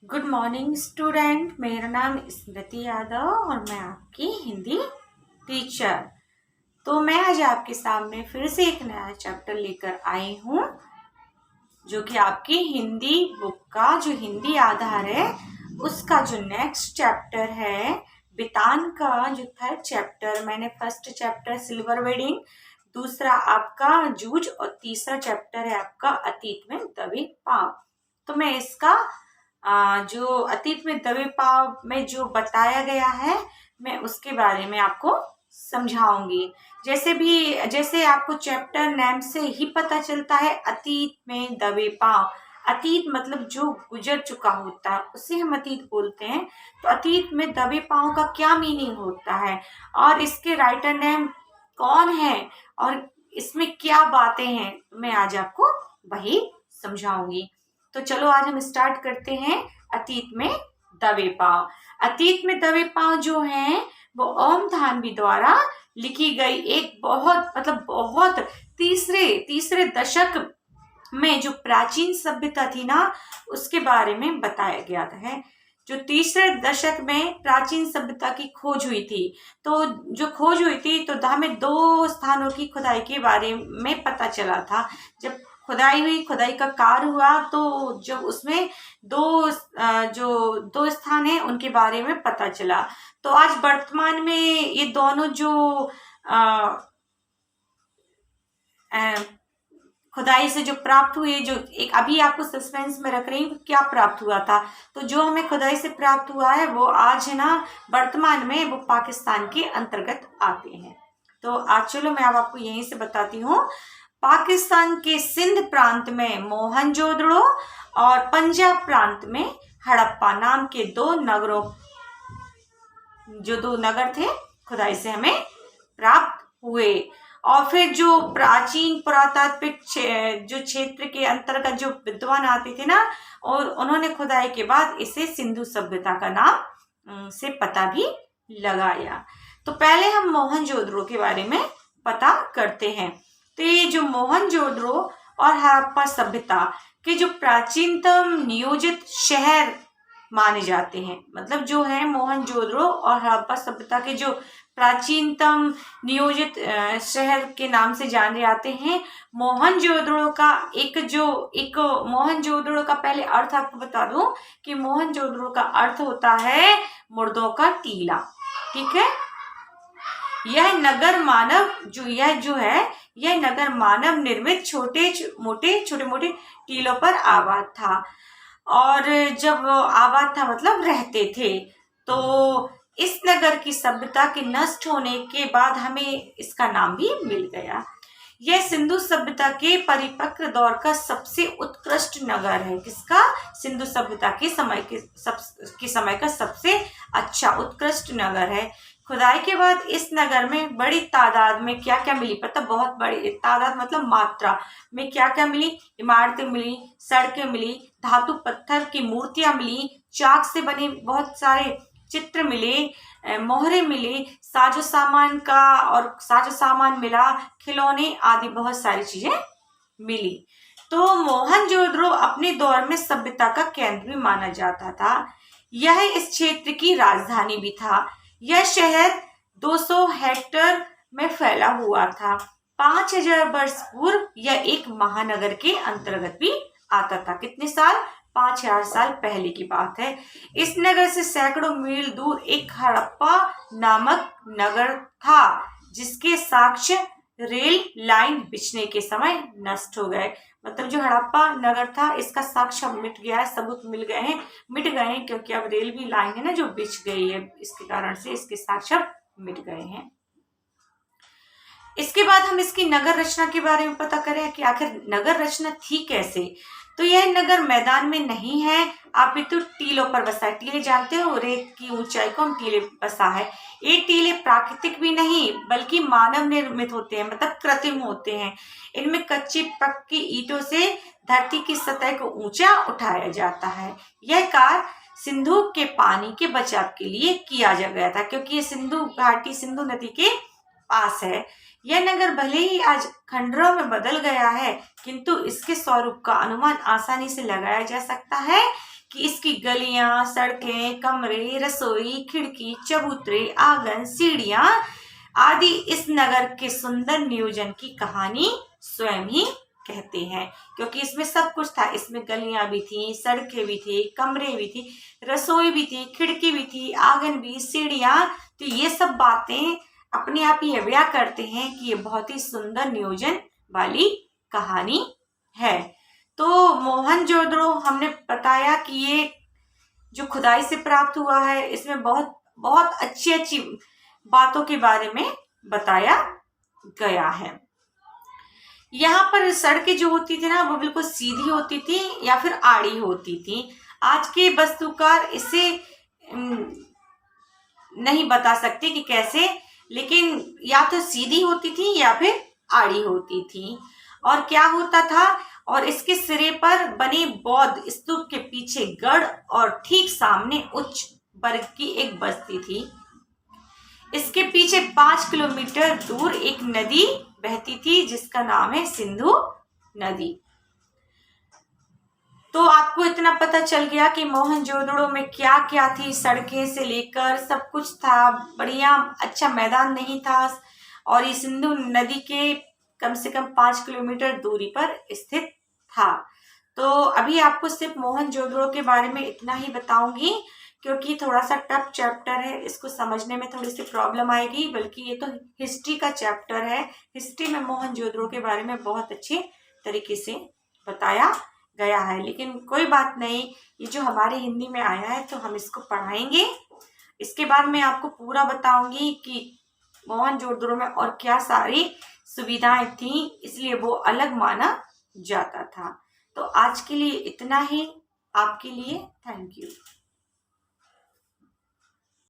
Good morning student. मेरा नाम स्मृति यादव और मैं आपकी हिंदी टीचर। तो मैं आज आपके सामने फिर से एक नया चैप्टर लेकर आई हूँ, जो कि आपकी हिंदी बुक का जो हिंदी आधार है उसका जो नेक्स्ट चैप्टर है बितान का जो थर्ड चैप्टर। मैंने फर्स्ट चैप्टर सिल्वर वेडिंग, दूसरा आपका जूझ और तीसरा चैप्टर है आपका अतीत में दबे पांव। तो मैं इसका जो अतीत में दबे पांव में जो बताया गया है मैं उसके बारे में आपको समझाऊंगी। जैसे आपको चैप्टर नेम से ही पता चलता है, अतीत में दबे पांव। अतीत मतलब जो गुजर चुका होता है उसे हम अतीत बोलते हैं। तो अतीत में दबे पांव का क्या मीनिंग होता है और इसके राइटर नेम कौन है और इसमें क्या बातें हैं, मैं आज आपको वही समझाऊंगी। तो चलो आज हम स्टार्ट करते हैं अतीत में दबे पांव। अतीत में दबे पांव जो हैं वो ओम थानवी द्वारा लिखी गई एक बहुत तीसरे तीसरे दशक में जो प्राचीन सभ्यता थी ना उसके बारे में बताया गया है। जो तीसरे दशक में प्राचीन सभ्यता की खोज हुई थी, तो जो खोज हुई थी तो हमें दो स्थानों की खुदाई के बारे में पता चला था। जब खुदाई हुई, खुदाई का कार्य हुआ, तो जब उसमें जो दो स्थान है उनके बारे में पता चला। तो आज वर्तमान में ये दोनों जो खुदाई से जो प्राप्त हुए, जो एक अभी आपको सस्पेंस में रख रही हूँ क्या प्राप्त हुआ था, तो जो हमें खुदाई से प्राप्त हुआ है वो आज है ना वर्तमान में वो पाकिस्तान के अंतर्गत आते हैं। तो आज चलो मैं अब आपको यहीं से बताती हूँ। पाकिस्तान के सिंध प्रांत में मोहनजोदड़ो और पंजाब प्रांत में हड़प्पा नाम के दो नगर थे खुदाई से हमें प्राप्त हुए। और फिर जो प्राचीन पुरातात्विक जो क्षेत्र के अंतर्गत जो विद्वान आते थे ना, और उन्होंने खुदाई के बाद इसे सिंधु सभ्यता का नाम से पता भी लगाया। तो पहले हम मोहनजोदड़ो के बारे में पता करते हैं। तो ये जो मोहनजोदड़ो और हड़प्पा सभ्यता के जो प्राचीनतम नियोजित शहर माने जाते हैं, मतलब जो है मोहनजोदड़ो और हड़प्पा सभ्यता के जो प्राचीनतम नियोजित शहर के नाम से जाने जाते हैं। मोहनजोदड़ो का मोहनजोदड़ो का पहले अर्थ आपको बता दूं कि मोहनजोदड़ो का अर्थ होता है मुर्दों का टीला। ठीक है, यह नगर मानव निर्मित छोटे मोटे टीलों पर आबाद था। और जब आबाद था मतलब रहते थे, तो इस नगर की सभ्यता के नष्ट होने के बाद हमें इसका नाम भी मिल गया। यह सिंधु सभ्यता के परिपक्व दौर का सबसे उत्कृष्ट नगर है। किसका? सिंधु सभ्यता के समय का सबसे अच्छा उत्कृष्ट नगर है। खुदाई के बाद इस नगर में बड़ी तादाद में क्या क्या मिली पता? बहुत बड़ी तादाद मतलब मात्रा में क्या क्या मिली? इमारतें मिली, सड़कें मिली, धातु पत्थर की मूर्तियां मिली, चाक से बने बहुत सारे चित्र मिले, मोहरे मिले, साजो सामान मिला, खिलौने आदि बहुत सारी चीजें मिली। तो मोहनजोदड़ो अपने दौर में सभ्यता का केंद्र भी माना जाता था। यह इस क्षेत्र की राजधानी भी था। यह शहर 200 हेक्टेयर में फैला हुआ था। 5000 वर्ष पूर्व यह एक महानगर के अंतर्गत भी आता था। कितने साल? 5000 साल पहले की बात है। इस नगर से सैकड़ों मील दूर एक हड़प्पा नामक नगर था, जिसके साक्ष्य रेल लाइन बिछने के समय नष्ट हो गए। मतलब जो हड़प्पा नगर था इसका साक्ष्य मिट गया है, सबूत मिट गए हैं, क्योंकि अब रेल भी लाइन है ना जो बिछ गई है, इसके कारण से इसके साक्ष्य मिट गए हैं। इसके बाद हम इसकी नगर रचना के बारे में पता करें कि आखिर नगर रचना थी कैसे। तो यह नगर मैदान में नहीं है, आप तो टीलों पर बसा है। टीले जानते हो, रेत की ऊंचाई को हम टीले बसा है। ये टीले प्राकृतिक भी नहीं बल्कि मानव निर्मित होते हैं, मतलब कृत्रिम होते हैं। इनमें कच्ची पक्की ईंटों से धरती की सतह को ऊंचा उठाया जाता है। यह कार्य सिंधु के पानी के बचाव के लिए किया गया था, क्योंकि ये सिंधु घाटी सिंधु नदी के पास है। यह नगर भले ही आज खंडरों में बदल गया है, किंतु इसके स्वरूप का अनुमान आसानी से लगाया जा सकता है कि इसकी गलियां, सड़कें, कमरे, रसोई, खिड़की, चबूतरे, आंगन, सीढ़ियां आदि इस नगर के सुंदर नियोजन की कहानी स्वयं ही कहते हैं। क्योंकि इसमें सब कुछ था, इसमें गलियां भी थी, सड़कें भी थी, कमरे भी थी, रसोई भी थी, खिड़की भी थी, आंगन भी, सीढ़ियां। तो ये सब बातें अपने आप ही अभिव्यक्त करते हैं कि ये बहुत ही सुंदर नियोजन वाली कहानी है। तो मोहनजोदड़ो हमने बताया कि ये जो खुदाई से प्राप्त हुआ है, इसमें बहुत बहुत अच्छी अच्छी बातों के बारे में बताया गया है। यहाँ पर सड़कें जो होती थी ना, वो बिल्कुल सीधी होती थी या फिर आड़ी होती थी। आज के वास्तुकार इसे नहीं बता सकते कि कैसे, लेकिन या तो सीधी होती थी या फिर आड़ी होती थी। और क्या होता था, और इसके सिरे पर बने बौद्ध स्तूप के पीछे गढ़ और ठीक सामने उच्च वर्ग की एक बस्ती थी। इसके पीछे 5 किलोमीटर दूर एक नदी बहती थी जिसका नाम है सिंधु नदी। तो आपको इतना पता चल गया कि मोहनजोदड़ो में क्या क्या थी, सड़कें से लेकर सब कुछ था, बढ़िया अच्छा मैदान नहीं था, और ये सिंधु नदी के कम से कम 5 किलोमीटर दूरी पर स्थित था। तो अभी आपको सिर्फ मोहनजोदड़ो के बारे में इतना ही बताऊंगी, क्योंकि थोड़ा सा टफ चैप्टर है, इसको समझने में थोड़ी सी प्रॉब्लम आएगी। बल्कि ये तो हिस्ट्री का चैप्टर है, हिस्ट्री में मोहनजोदड़ो के बारे में बहुत अच्छे तरीके से बताया गया है। लेकिन कोई बात नहीं, ये जो हमारे हिंदी में आया है तो हम इसको पढ़ाएंगे। इसके बाद मैं आपको पूरा बताऊंगी कि मोहनजोदड़ो में और क्या सारी सुविधाएं थी, इसलिए वो अलग माना जाता था। तो आज के लिए इतना ही, आपके लिए थैंक यू।